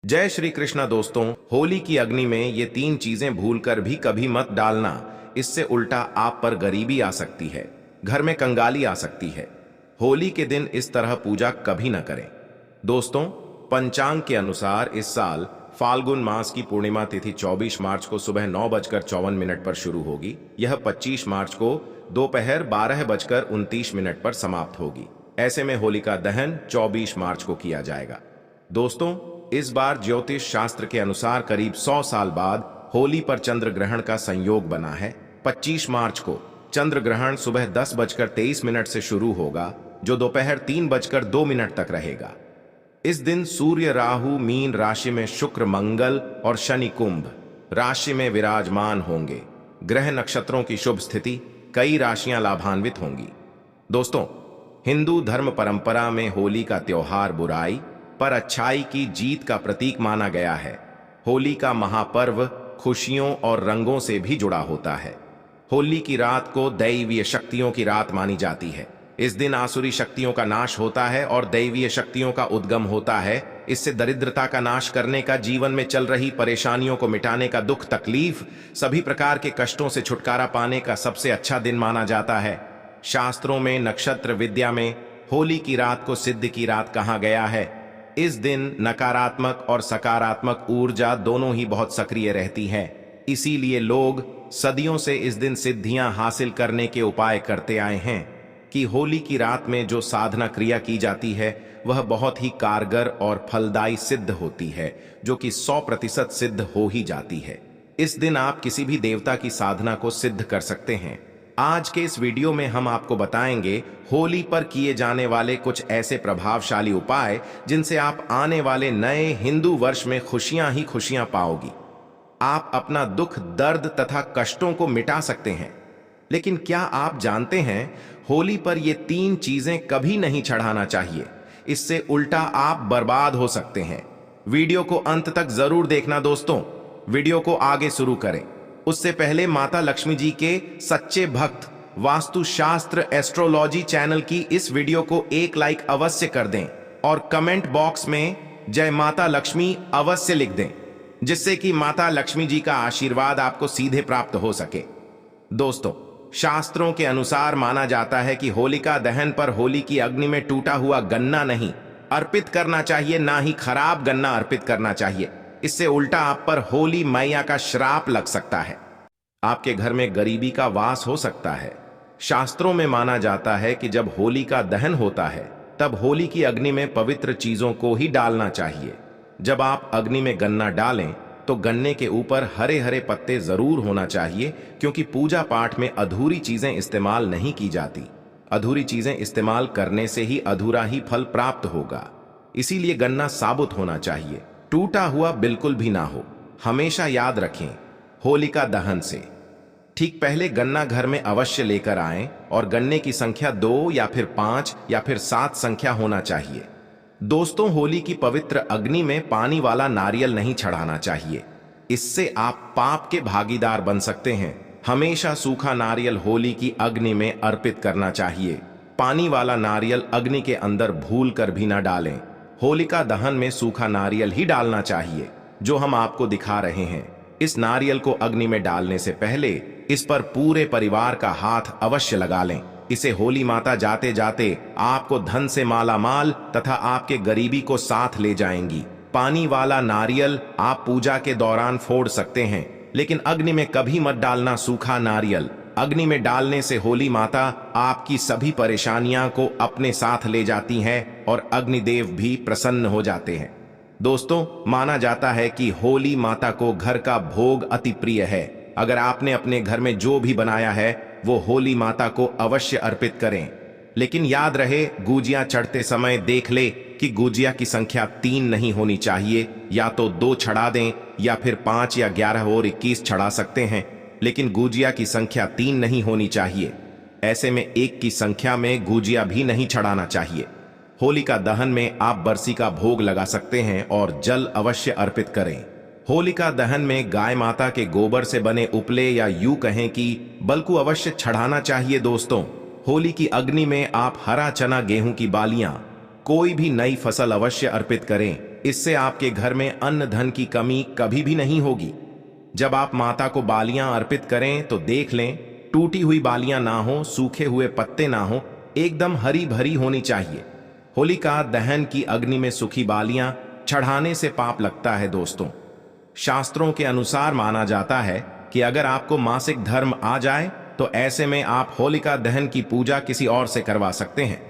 जय श्री कृष्णा दोस्तों। होली की अग्नि में ये तीन चीजें भूलकर भी कभी मत डालना। इससे उल्टा आप पर गरीबी आ सकती है, घर में कंगाली आ सकती है। होली के दिन इस तरह पूजा कभी न करें। दोस्तों, पंचांग के अनुसार इस साल फाल्गुन मास की पूर्णिमा तिथि 24 मार्च को सुबह 9:54 पर शुरू होगी। यह 25 मार्च को दोपहर 12:29 पर समाप्त होगी। ऐसे में होलिका दहन 24 मार्च को किया जाएगा। दोस्तों, इस बार ज्योतिष शास्त्र के अनुसार करीब 100 साल बाद होली पर चंद्र ग्रहण का संयोग बना है। 25 मार्च को चंद्र ग्रहण सुबह 10:23 से शुरू होगा, जो दोपहर 3:02 तक रहेगा। इस दिन सूर्य राहु मीन राशि में, शुक्र मंगल और शनि कुंभ राशि में विराजमान होंगे। ग्रह नक्षत्रों की शुभ स्थिति, कई राशियां लाभान्वित होंगी। दोस्तों, हिंदू धर्म परंपरा में होली का त्योहार बुराई पर अच्छाई की जीत का प्रतीक माना गया है। होली का महापर्व खुशियों और रंगों से भी जुड़ा होता है। होली की रात को दैवीय शक्तियों की रात मानी जाती है। इस दिन आसुरी शक्तियों का नाश होता है और दैवीय शक्तियों का उद्गम होता है। इससे दरिद्रता का नाश करने का, जीवन में चल रही परेशानियों को मिटाने का, दुख तकलीफ सभी प्रकार के कष्टों से छुटकारा पाने का सबसे अच्छा दिन माना जाता है। शास्त्रों में, नक्षत्र विद्या में होली की रात को सिद्ध की रात कहा गया है। इस दिन नकारात्मक और सकारात्मक ऊर्जा दोनों ही बहुत सक्रिय रहती है। इसीलिए लोग सदियों से इस दिन सिद्धियां हासिल करने के उपाय करते आए हैं कि होली की रात में जो साधना क्रिया की जाती है वह बहुत ही कारगर और फलदायी सिद्ध होती है, जो कि 100% सिद्ध हो ही जाती है। इस दिन आप किसी भी देवता की साधना को सिद्ध कर सकते हैं। आज के इस वीडियो में हम आपको बताएंगे होली पर किए जाने वाले कुछ ऐसे प्रभावशाली उपाय जिनसे आप आने वाले नए हिंदू वर्ष में खुशियां ही खुशियां पाओगी। आप अपना दुख, दर्द तथा कष्टों को मिटा सकते हैं। लेकिन क्या आप जानते हैं, होली पर ये तीन चीजें कभी नहीं चढ़ाना चाहिए। इससे उल्टा आप बर्बाद हो सकते हैं। वीडियो को अंत तक जरूर देखना दोस्तों। वीडियो को आगे शुरू करें उससे पहले माता लक्ष्मी जी के सच्चे भक्त वास्तुशास्त्र एस्ट्रोलॉजी चैनल की इस वीडियो को एक लाइक अवश्य कर दें और कमेंट बॉक्स में जय माता लक्ष्मी अवश्य लिख दें, जिससे कि माता लक्ष्मी जी का आशीर्वाद आपको सीधे प्राप्त हो सके। दोस्तों, शास्त्रों के अनुसार माना जाता है कि होलिका दहन पर होली की अग्नि में टूटा हुआ गन्ना नहीं अर्पित करना चाहिए, ना ही खराब गन्ना अर्पित करना चाहिए। इससे उल्टा आप पर होली मैया का श्राप लग सकता है। आपके घर में गरीबी का वास हो सकता है। शास्त्रों में माना जाता है कि जब होली का दहन होता है तब होली की अग्नि में पवित्र चीजों को ही डालना चाहिए। जब आप अग्नि में गन्ना डालें तो गन्ने के ऊपर हरे हरे पत्ते जरूर होना चाहिए, क्योंकि पूजा पाठ में अधूरी चीजें इस्तेमाल नहीं की जाती। अधूरी चीजें इस्तेमाल करने से ही अधूरा ही फल प्राप्त होगा। इसीलिए गन्ना साबुत होना चाहिए, टूटा हुआ बिल्कुल भी ना हो। हमेशा याद रखें, होलिका दहन से ठीक पहले गन्ना घर में अवश्य लेकर आएं और गन्ने की संख्या 2 या फिर 5 या फिर 7 संख्या होना चाहिए। दोस्तों, होली की पवित्र अग्नि में पानी वाला नारियल नहीं चढ़ाना चाहिए। इससे आप पाप के भागीदार बन सकते हैं। हमेशा सूखा नारियल होली की अग्नि में अर्पित करना चाहिए। पानी वाला नारियल अग्नि के अंदर भूल कर भी ना डालें। होलिका दहन में सूखा नारियल ही डालना चाहिए, जो हम आपको दिखा रहे हैं। इस नारियल को अग्नि में डालने से पहले इस पर पूरे परिवार का हाथ अवश्य लगा लें। इसे होली माता जाते जाते आपको धन से माला माल तथा आपके गरीबी को साथ ले जाएंगी। पानी वाला नारियल आप पूजा के दौरान फोड़ सकते हैं, लेकिन अग्नि में कभी मत डालना सूखा नारियल। अग्नि में डालने से होली माता आपकी सभी परेशानियां को अपने साथ ले जाती हैं और अग्निदेव भी प्रसन्न हो जाते हैं। दोस्तों, माना जाता है कि होली माता को घर का भोग अति प्रिय है। अगर आपने अपने घर में जो भी बनाया है वो होली माता को अवश्य अर्पित करें। लेकिन याद रहे, गुजिया चढ़ते समय देख ले कि गुजिया की संख्या 3 नहीं होनी चाहिए। या तो 2 चढ़ा दें या फिर 5 या 11 और 21 चढ़ा सकते हैं, लेकिन गुजिया की संख्या 3 नहीं होनी चाहिए। ऐसे में 1 की संख्या में गुजिया भी नहीं चढ़ाना चाहिए। होलिका दहन में आप बरसी का भोग लगा सकते हैं और जल अवश्य अर्पित करें। होलिका दहन में गाय माता के गोबर से बने उपले या यूं कहें कि बलकू अवश्य चढ़ाना चाहिए। दोस्तों, होली की अग्नि में आप हरा चना, गेहूं की बालियां, कोई भी नई फसल अवश्य अर्पित करें। इससे आपके घर में अन्न धन की कमी कभी भी नहीं होगी। जब आप माता को बालियां अर्पित करें तो देख लें, टूटी हुई बालियां ना हो, सूखे हुए पत्ते ना हो, एकदम हरी भरी होनी चाहिए। होलिका दहन की अग्नि में सूखी बालियां चढ़ाने से पाप लगता है दोस्तों। शास्त्रों के अनुसार माना जाता है कि अगर आपको मासिक धर्म आ जाए तो ऐसे में आप होलिका दहन की पूजा किसी और से करवा सकते हैं।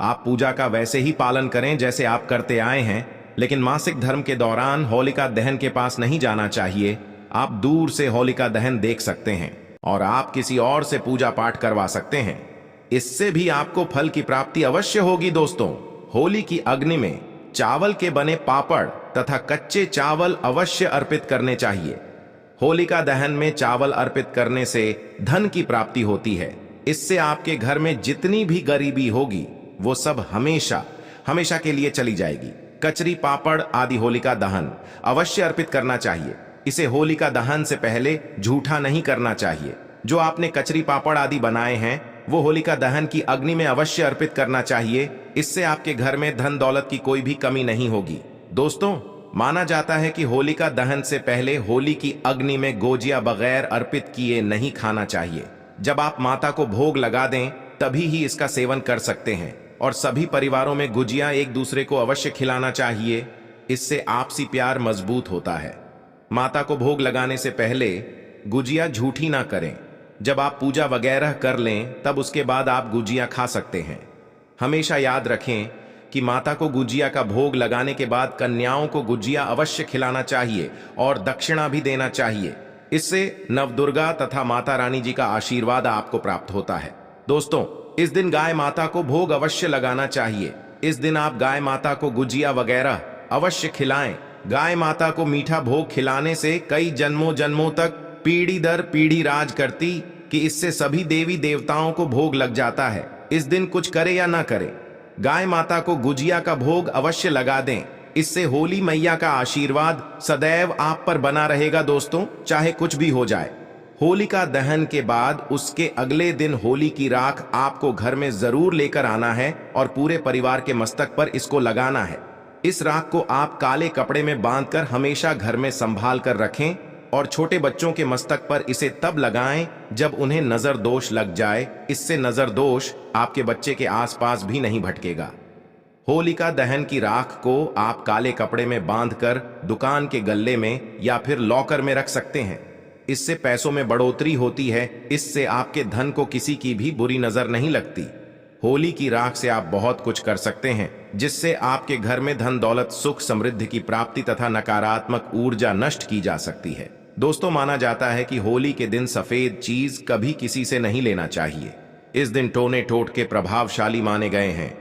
आप पूजा का वैसे ही पालन करें जैसे आप करते आए हैं, लेकिन मासिक धर्म के दौरान होलिका दहन के पास नहीं जाना चाहिए। आप दूर से होलिका दहन देख सकते हैं और आप किसी और से पूजा पाठ करवा सकते हैं। इससे भी आपको फल की प्राप्ति अवश्य होगी दोस्तों। होली की अग्नि में चावल के बने पापड़ तथा कच्चे चावल अवश्य अर्पित करने चाहिए। होलिका दहन में चावल अर्पित करने से धन की प्राप्ति होती है। इससे आपके घर में जितनी भी गरीबी होगी वो सब हमेशा हमेशा के लिए चली जाएगी। कचरी पापड़ आदि होलिका दहन अवश्य अर्पित करना चाहिए। इसे होलिका दहन से पहले झूठा नहीं करना चाहिए। जो आपने कचरी पापड़ आदि बनाए हैं वो होलिका दहन की अग्नि में अवश्य अर्पित करना चाहिए। इससे आपके घर में धन दौलत की कोई भी कमी नहीं होगी। दोस्तों, माना जाता है कि होलिका दहन से पहले होली की अग्नि में गोजिया बगैर अर्पित किए नहीं खाना चाहिए। जब आप माता को भोग लगा दें तभी ही इसका सेवन कर सकते हैं। और सभी परिवारों में गुजिया एक दूसरे को अवश्य खिलाना चाहिए। इससे आपसी प्यार मजबूत होता है। माता को भोग लगाने से पहले गुजिया झूठी ना करें। जब आप पूजा वगैरह कर लें तब उसके बाद आप गुजिया खा सकते हैं। हमेशा याद रखें कि माता को गुजिया का भोग लगाने के बाद कन्याओं को गुजिया अवश्य खिलाना चाहिए और दक्षिणा भी देना चाहिए। इससे नवदुर्गा तथा माता रानी जी का आशीर्वाद आपको प्राप्त होता है। दोस्तों, इस दिन गाय माता को भोग अवश्य लगाना चाहिए। इस दिन आप गाय माता को गुजिया वगैरह अवश्य खिलाएं। गाय माता को मीठा भोग खिलाने से कई जन्मों जन्मों तक पीढ़ी दर पीढ़ी राज करती कि इससे सभी देवी देवताओं को भोग लग जाता है। इस दिन कुछ करे या ना करे, गाय माता को गुजिया का भोग अवश्य लगा दें। इससे होली मैया का आशीर्वाद सदैव आप पर बना रहेगा दोस्तों, चाहे कुछ भी हो जाए। होलिका दहन के बाद उसके अगले दिन होली की राख आपको घर में जरूर लेकर आना है और पूरे परिवार के मस्तक पर इसको लगाना है। इस राख को आप काले कपड़े में बांधकर हमेशा घर में संभाल कर रखें और छोटे बच्चों के मस्तक पर इसे तब लगाएं जब उन्हें नजर दोष लग जाए। इससे नजर दोष आपके बच्चे के आसपास भी नहीं भटकेगा। होलिका दहन की राख को आप काले कपड़े में बांधकर दुकान के गल्ले में या फिर लॉकर में रख सकते हैं। इससे पैसों में बढ़ोतरी होती है। इससे आपके धन को किसी की भी बुरी नजर नहीं लगती। होली की राख से आप बहुत कुछ कर सकते हैं, जिससे आपके घर में धन दौलत सुख समृद्धि की प्राप्ति तथा नकारात्मक ऊर्जा नष्ट की जा सकती है। दोस्तों, माना जाता है कि होली के दिन सफेद चीज कभी किसी से नहीं लेना चाहिए। इस दिन टोने टोटके प्रभावशाली माने गए हैं।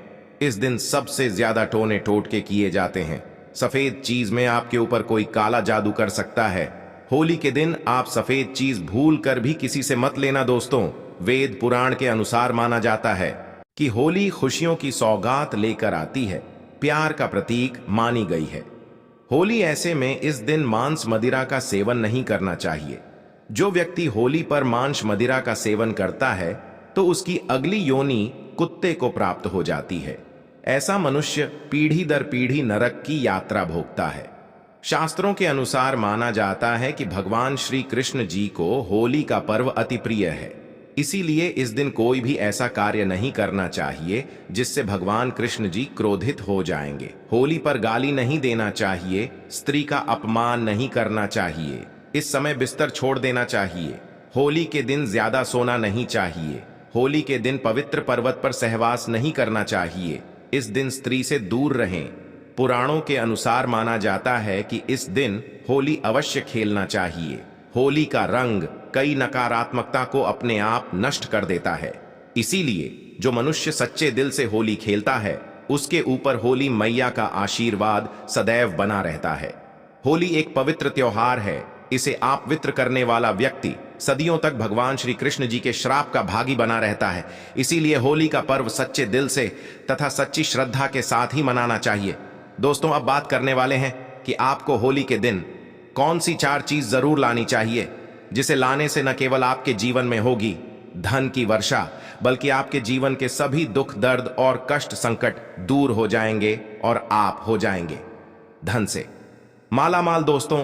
इस दिन सबसे ज्यादा टोने टोटके किए जाते हैं। सफेद चीज में आपके ऊपर कोई काला जादू कर सकता है। होली के दिन आप सफेद चीज भूल कर भी किसी से मत लेना दोस्तों। वेद पुराण के अनुसार माना जाता है कि होली खुशियों की सौगात लेकर आती है, प्यार का प्रतीक मानी गई है। होली ऐसे में इस दिन मांस मदिरा का सेवन नहीं करना चाहिए। जो व्यक्ति होली पर मांस मदिरा का सेवन करता है तो उसकी अगली योनि कुत्ते को प्राप्त हो जाती है। ऐसा मनुष्य पीढ़ी दर पीढ़ी नरक की यात्रा भोगता है। शास्त्रों के अनुसार माना जाता है कि भगवान श्री कृष्ण जी को होली का पर्व अति प्रिय है। इसीलिए इस दिन कोई भी ऐसा कार्य नहीं करना चाहिए जिससे भगवान कृष्ण जी क्रोधित हो जाएंगे। होली पर गाली नहीं देना चाहिए, स्त्री का अपमान नहीं करना चाहिए, इस समय बिस्तर छोड़ देना चाहिए। होली के दिन ज्यादा सोना नहीं चाहिए। होली के दिन पवित्र पर्वत पर सहवास नहीं करना चाहिए। इस दिन स्त्री से दूर रहें। पुराणों के अनुसार माना जाता है कि इस दिन होली अवश्य खेलना चाहिए। होली का रंग कई नकारात्मकता को अपने आप नष्ट कर देता है। इसीलिए जो मनुष्य सच्चे दिल से होली खेलता है उसके ऊपर होली मैया का आशीर्वाद सदैव बना रहता है। होली एक पवित्र त्योहार है। इसे अपवित्र करने वाला व्यक्ति सदियों तक भगवान श्री कृष्ण जी के श्राप का भागी बना रहता है। इसीलिए होली का पर्व सच्चे दिल से तथा सच्ची श्रद्धा के साथ ही मनाना चाहिए। दोस्तों, अब बात करने वाले हैं कि आपको होली के दिन कौन सी 4 चीज जरूर लानी चाहिए, जिसे लाने से न केवल आपके जीवन में होगी धन की वर्षा, बल्कि आपके जीवन के सभी दुख दर्द और कष्ट संकट दूर हो जाएंगे और आप हो जाएंगे। धन से मालामाल। दोस्तों,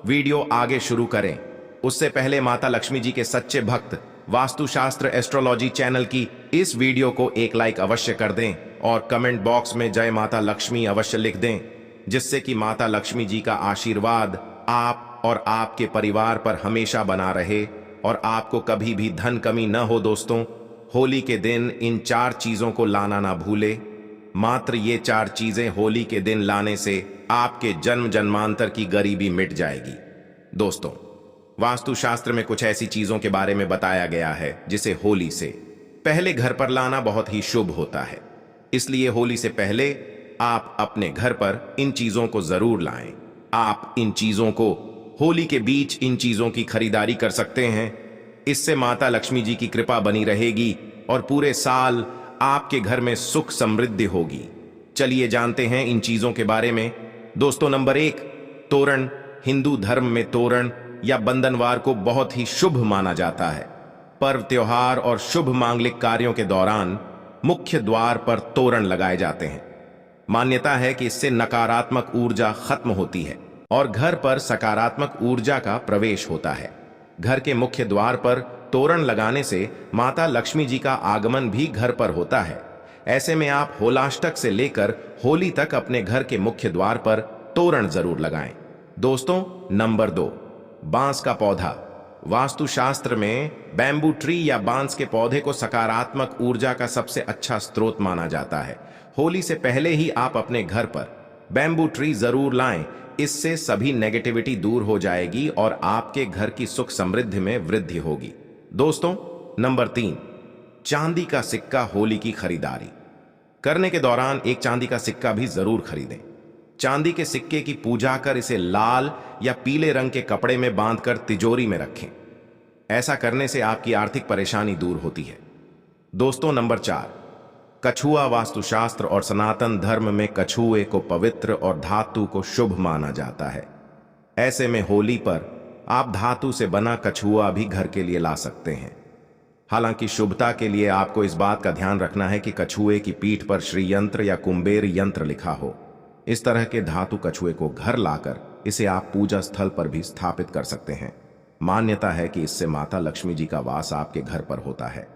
वीडियो आगे शुरू करें उससे पहले माता लक्ष्मी जी के सच्चे भक्त वास्तुशास्त्र एस्ट्रोलॉजी चैनल की इस वीडियो को एक लाइक अवश्य कर दें और कमेंट बॉक्स में जय माता लक्ष्मी अवश्य लिख दें, जिससे कि माता लक्ष्मी जी का आशीर्वाद आप और आपके परिवार पर हमेशा बना रहे और आपको कभी भी धन कमी न हो। दोस्तों, होली के दिन इन 4 चीजों को लाना ना भूले। मात्र ये 4 चीजें होली के दिन लाने से आपके जन्म जन्मांतर की गरीबी मिट जाएगी। दोस्तों, वास्तुशास्त्र में कुछ ऐसी चीजों के बारे में बताया गया है जिसे होली से पहले घर पर लाना बहुत ही शुभ होता है। इसलिए होली से पहले आप अपने घर पर इन चीजों को जरूर लाएं। आप इन चीजों को होली के बीच इन चीजों की खरीदारी कर सकते हैं। इससे माता लक्ष्मी जी की कृपा बनी रहेगी और पूरे साल आपके घर में सुख समृद्धि होगी। चलिए जानते हैं इन चीजों के बारे में। दोस्तों, नंबर 1, तोरण। हिंदू धर्म में तोरण या बंधनवार को बहुत ही शुभ माना जाता है। पर्व, त्योहार और शुभ मांगलिक कार्यों के दौरान मुख्य द्वार पर तोरण लगाए जाते हैं। मान्यता है कि इससे नकारात्मक ऊर्जा खत्म होती है और घर पर सकारात्मक ऊर्जा का प्रवेश होता है। घर के मुख्य द्वार पर तोरण लगाने से माता लक्ष्मी जी का आगमन भी घर पर होता है। ऐसे में आप होलाष्टक से लेकर होली तक अपने घर के मुख्य द्वार पर तोरण जरूर लगाएं। दोस्तों, नंबर 2, बांस का पौधा। वास्तुशास्त्र में बैम्बू ट्री या बांस के पौधे को सकारात्मक ऊर्जा का सबसे अच्छा स्रोत माना जाता है। होली से पहले ही आप अपने घर पर बैम्बू ट्री जरूर लाएं। इससे सभी नेगेटिविटी दूर हो जाएगी और आपके घर की सुख समृद्धि में वृद्धि होगी। दोस्तों, नंबर 3, चांदी का सिक्का। होली की खरीदारी करने के दौरान एक चांदी का सिक्का भी जरूर खरीदें। चांदी के सिक्के की पूजा कर इसे लाल या पीले रंग के कपड़े में बांधकर तिजोरी में रखें। ऐसा करने से आपकी आर्थिक परेशानी दूर होती है। दोस्तों, नंबर 4, कछुआ। वास्तुशास्त्र और सनातन धर्म में कछुए को पवित्र और धातु को शुभ माना जाता है। ऐसे में होली पर आप धातु से बना कछुआ भी घर के लिए ला सकते हैं। हालांकि शुभता के लिए आपको इस बात का ध्यान रखना है कि कछुए की पीठ पर श्री यंत्र या कुंबेर यंत्र लिखा हो। इस तरह के धातु कछुए को घर लाकर इसे आप पूजा स्थल पर भी स्थापित कर सकते हैं। मान्यता है कि इससे माता लक्ष्मी जी का वास आपके घर पर होता है।